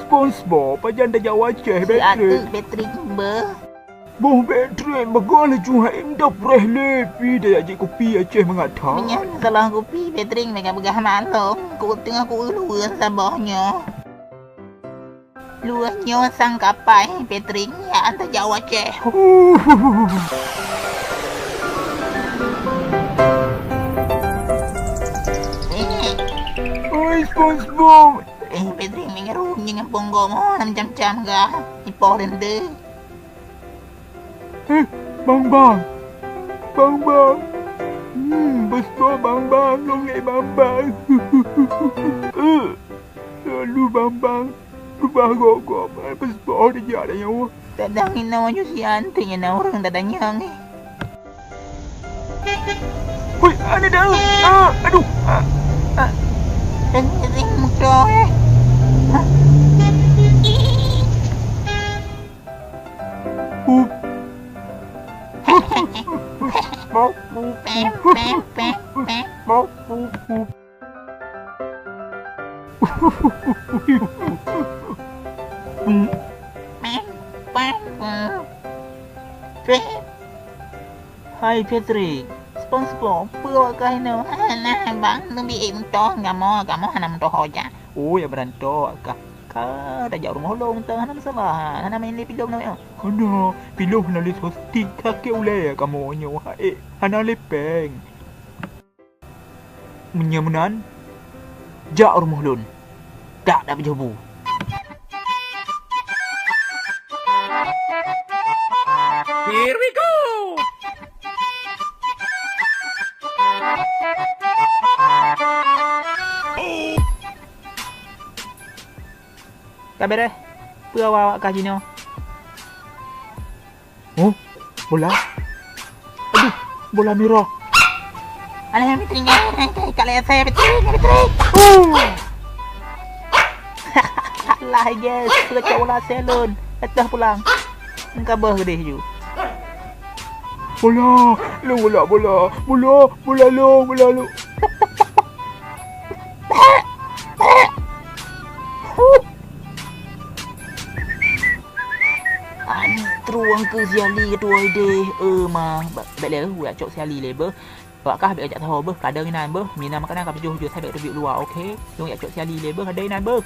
SpongeBob ajan dah jawab Aceh Si atu Patrick. Patrick ber. Boh Patrick bagalah cuma indah preh lepi dah ajak kopi Aceh mengatar. Minyak salah kopi Patrick mereka begah malam. Ku tengah ku luar sabahnya. Luarnya sang kapai Patrick ya anta jawab Aceh. Oi SpongeBob. Patrick mengeru dengan ponggol mo 5 jam gah. Ipo rende. Bang. Besar bang. Nongek bang. Lalu bang. Lupa gok. Besar dia ada nyawa. Tadang ina nyo si ante na orang dadanyang eh. Hui, ada dah. Aduh. Patrick muka eh. Hai Patrick, SpongeBob, pura kau ni? Nah bang, nambi mentoh, kamu hanam mentoh aja. Oh ya berantok kah? Kau dah jauh rumah long tah hanam salah. Hanam ini pilom nama. Hana, pilih hana les hostik kakek ulai kamu nyawa hae. Hana lepeng. Menyamunan. Jak rumah lun. Tak dah berjabu. Here we go! Kabar pura awak kah jino? Oh, bola. Aduh, bola merah. Alah Patrick, kalau saya Patrick. Alah guys, pecah bola salon. Dah pulang. Engkau bergedih ju. Bola long. Truang ke siali ketua ide mah balik le cok siali le ber awak kah ajak tahu ber kadang nan ber mina makanan kap juh saya ber luar okey long cok siali le ber kadang nan ber